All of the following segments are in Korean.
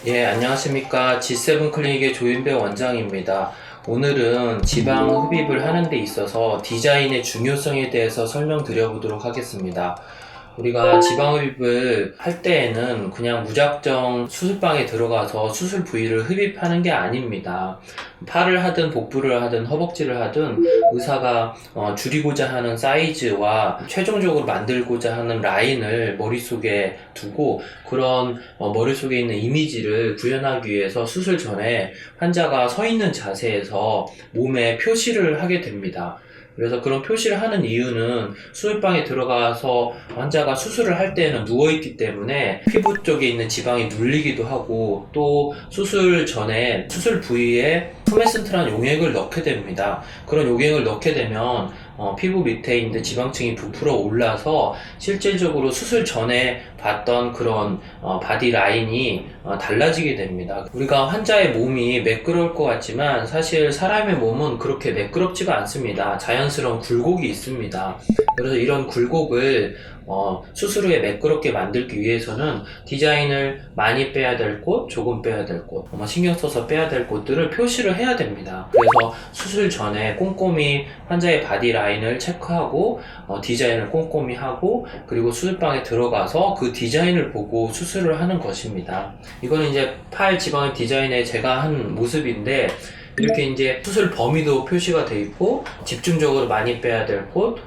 예, 안녕하십니까. G7 클리닉의 조인배 원장입니다. 오늘은 지방 흡입을 하는 데 있어서 디자인의 중요성에 대해서 설명드려 보도록 하겠습니다. 우리가 지방 흡입을 할 때에는 그냥 무작정 수술방에 들어가서 수술 부위를 흡입하는 게 아닙니다. 팔을 하든 복부를 하든 허벅지를 하든 의사가 줄이고자 하는 사이즈와 최종적으로 만들고자 하는 라인을 머릿속에 두고 그런 머릿속에 있는 이미지를 구현하기 위해서 수술 전에 환자가 서 있는 자세에서 몸에 표시를 하게 됩니다. 그래서 그런 표시를 하는 이유는 수술방에 들어가서 환자가 수술을 할 때는 누워있기 때문에 피부 쪽에 있는 지방이 눌리기도 하고 또 수술 전에 수술 부위에 푸메센트라는 용액을 넣게 됩니다. 그런 용액을 넣게 되면 피부 밑에 있는 지방층이 부풀어 올라서 실질적으로 수술 전에 봤던 그런 바디 라인이 달라지게 됩니다. 우리가 환자의 몸이 매끄러울 것 같지만 사실 사람의 몸은 그렇게 매끄럽지가 않습니다. 자연스러운 굴곡이 있습니다. 그래서 이런 굴곡을 수술 후에 매끄럽게 만들기 위해서는 디자인을 많이 빼야 될 곳, 조금 빼야 될 곳, 신경 써서 빼야 될 곳들을 표시를 해야 됩니다. 그래서 수술 전에 꼼꼼히 환자의 바디 라인을 체크하고 디자인을 꼼꼼히 하고 그리고 수술방에 들어가서 그 디자인을 보고 수술을 하는 것입니다. 이거는 이제 팔 지방의 디자인에 제가 한 모습인데 이렇게 이제 수술 범위도 표시가 돼 있고 집중적으로 많이 빼야 될 곳,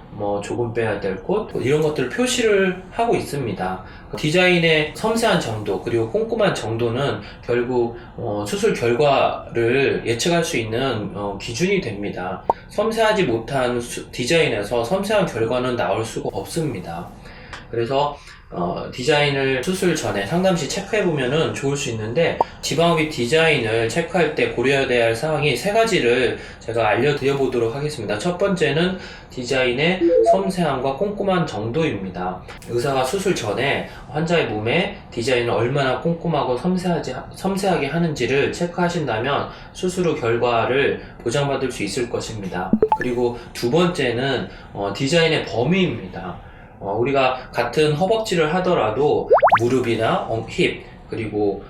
조금 빼야 될 곳 이런 것들을 표시를 하고 있습니다. 디자인의 섬세한 정도 그리고 꼼꼼한 정도는 결국 수술 결과를 예측할 수 있는 기준이 됩니다. 섬세하지 못한 디자인에서 섬세한 결과는 나올 수가 없습니다. 그래서 디자인을 수술 전에 상담시 체크해보면 좋을 수 있는데 지방흡입 디자인을 체크할 때 고려해야 할 사항이 세 가지를 제가 알려드려 보도록 하겠습니다. 첫 번째는 디자인의 섬세함과 꼼꼼한 정도입니다. 의사가 수술 전에 환자의 몸에 디자인을 얼마나 꼼꼼하고 섬세하게 하는지를 체크하신다면 수술 후 결과를 보장받을 수 있을 것입니다. 그리고 두 번째는 디자인의 범위입니다. 우리가 같은 허벅지를 하더라도 무릎이나 힙 그리고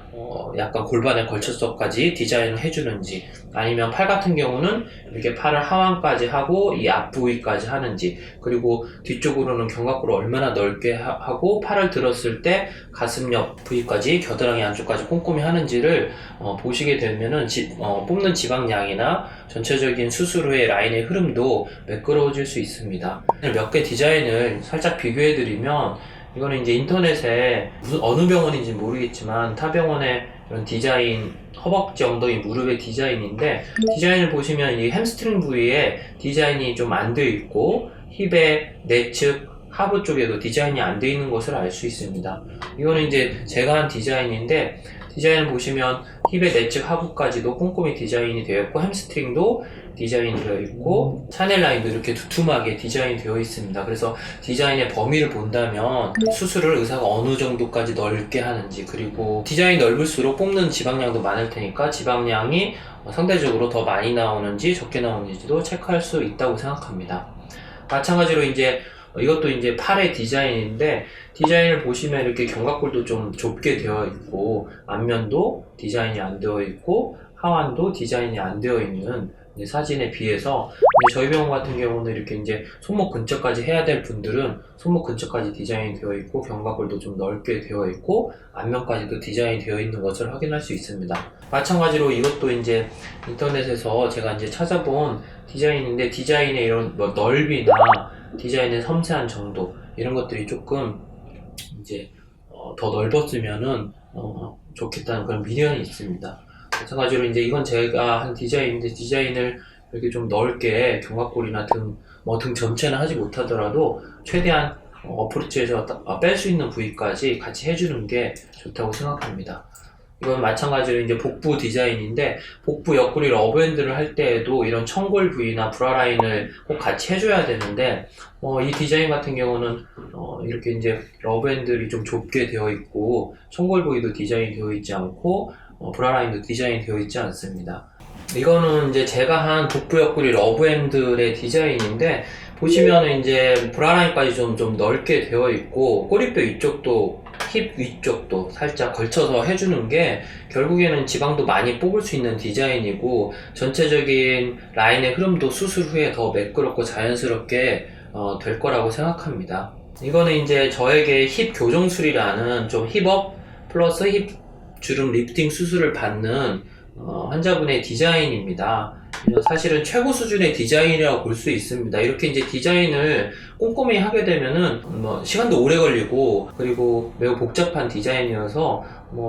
약간 골반에 걸쳐서까지 디자인을 해주는지 아니면 팔 같은 경우는 이렇게 팔을 하완까지 하고 이 앞부위까지 하는지 그리고 뒤쪽으로는 견갑골을 얼마나 넓게 하고 팔을 들었을 때 가슴 옆 부위까지 겨드랑이 안쪽까지 꼼꼼히 하는지를 보시게 되면은 뽑는 지방량이나 전체적인 수술 후의 라인의 흐름도 매끄러워질 수 있습니다. 몇 개 디자인을 살짝 비교해드리면 이거는 이제 인터넷에 어느 병원인지 모르겠지만 타 병원의 이런 디자인 허벅지, 엉덩이, 무릎의 디자인인데 디자인을 보시면 이 햄스트링 부위에 디자인이 좀 안 되어 있고 힙의 내측 하부 쪽에도 디자인이 안 되어 있는 것을 알 수 있습니다. 이거는 이제 제가 한 디자인인데 디자인을 보시면 힙의 내측 하부까지도 꼼꼼히 디자인이 되어 있고 햄스트링도 디자인이 되어 있고 샤넬 라인도 이렇게 두툼하게 디자인이 되어 있습니다. 그래서 디자인의 범위를 본다면 수술을 의사가 어느 정도까지 넓게 하는지 그리고 디자인이 넓을수록 뽑는 지방량도 많을 테니까 지방량이 상대적으로 더 많이 나오는지 적게 나오는지도 체크할 수 있다고 생각합니다. 마찬가지로 이제 이것도 이제 팔의 디자인인데 디자인을 보시면 이렇게 견갑골도 좀 좁게 되어 있고 앞면도 디자인이 안 되어 있고 하완도 디자인이 안 되어 있는 사진에 비해서 저희 병원 같은 경우는 이렇게 이제 손목 근처까지 해야 될 분들은 손목 근처까지 디자인이 되어 있고 견갑골도 좀 넓게 되어 있고 앞면까지도 디자인이 되어 있는 것을 확인할 수 있습니다. 마찬가지로 이것도 이제 인터넷에서 제가 이제 찾아본 디자인인데 디자인의 이런 넓이나 디자인의 섬세한 정도 이런 것들이 조금 이제 더 넓었으면은 좋겠다는 그런 미련이 있습니다. 마찬가지로 이제 이건 제가 한 디자인인데 디자인을 이렇게 좀 넓게 견갑골이나 등 전체는 하지 못하더라도 최대한 어프로치에서 뺄 수 있는 부위까지 같이 해주는 게 좋다고 생각합니다. 이건 마찬가지로 이제 복부 디자인인데 복부 옆구리 러브핸드를 할 때에도 이런 청골 부위나 브라라인을 꼭 같이 해줘야 되는데 이 디자인 같은 경우는 이렇게 이제 러브핸들이 좀 좁게 되어 있고 청골 부위도 디자인이 되어 있지 않고 브라라인도 디자인이 되어 있지 않습니다. 이거는 이제 제가 한 복부 옆구리 러브핸들의 디자인인데 보시면은 이제 브라라인까지 좀 넓게 되어 있고 꼬리뼈 이쪽도 힙 위쪽도 살짝 걸쳐서 해주는 게 결국에는 지방도 많이 뽑을 수 있는 디자인이고 전체적인 라인의 흐름도 수술 후에 더 매끄럽고 자연스럽게 될 거라고 생각합니다. 이거는 이제 저에게 힙 교정술이라는 좀 힙업 플러스 힙 주름 리프팅 수술을 받는 환자분의 디자인입니다. 사실은 최고 수준의 디자인이라고 볼 수 있습니다. 이렇게 이제 디자인을 꼼꼼히 하게 되면은 시간도 오래 걸리고 그리고 매우 복잡한 디자인이어서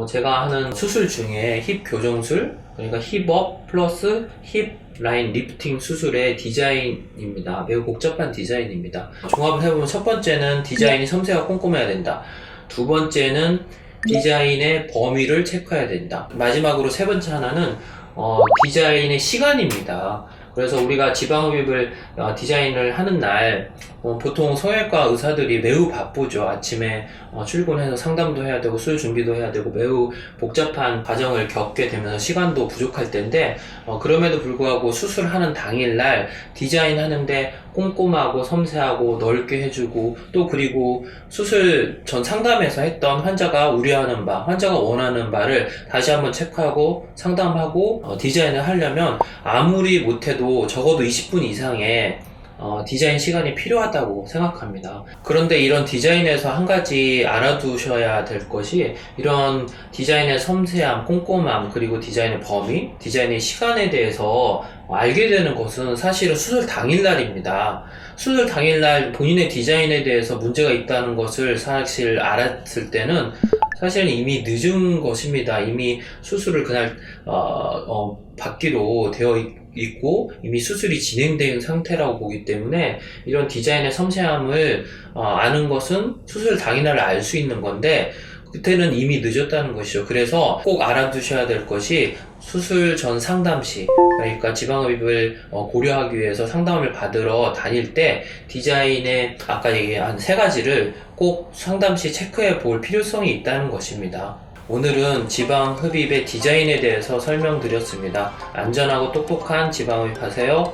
제가 하는 수술 중에 힙 교정술, 그러니까 힙업 플러스 힙 라인 리프팅 수술의 디자인입니다. 매우 복잡한 디자인입니다. 종합을 해보면 첫 번째는 디자인이 섬세하고 꼼꼼해야 된다. 두 번째는 디자인의 범위를 체크해야 된다. 마지막으로 세 번째 하나는 디자인의 시간입니다. 그래서 우리가 지방흡입을 디자인을 하는 날 보통 성형외과 의사들이 매우 바쁘죠. 아침에 출근해서 상담도 해야 되고 수술 준비도 해야 되고 매우 복잡한 과정을 겪게 되면서 시간도 부족할 텐데 그럼에도 불구하고 수술하는 당일날 디자인하는데 꼼꼼하고 섬세하고 넓게 해주고 또 그리고 수술 전 상담에서 했던 환자가 우려하는 바, 환자가 원하는 바를 다시 한번 체크하고 상담하고 디자인을 하려면 아무리 못해도 적어도 20분 이상의 디자인 시간이 필요하다고 생각합니다. 그런데 이런 디자인에서 한 가지 알아두셔야 될 것이 이런 디자인의 섬세함, 꼼꼼함, 그리고 디자인의 범위, 디자인의 시간에 대해서 알게 되는 것은 사실은 수술 당일날입니다. 수술 당일날 본인의 디자인에 대해서 문제가 있다는 것을 사실 알았을 때는 사실은 이미 늦은 것입니다. 이미 수술을 그날 받기로 되어 있고 이미 수술이 진행된 상태라고 보기 때문에 이런 디자인의 섬세함을 아는 것은 수술 당일날 알 수 있는 건데 그때는 이미 늦었다는 것이죠. 그래서 꼭 알아두셔야 될 것이 수술 전 상담 시, 그러니까 지방흡입을 고려하기 위해서 상담을 받으러 다닐 때 디자인의 아까 얘기한 세 가지를 꼭 상담 시 체크해 볼 필요성이 있다는 것입니다. 오늘은 지방흡입의 디자인에 대해서 설명드렸습니다. 안전하고 똑똑한 지방흡입 하세요.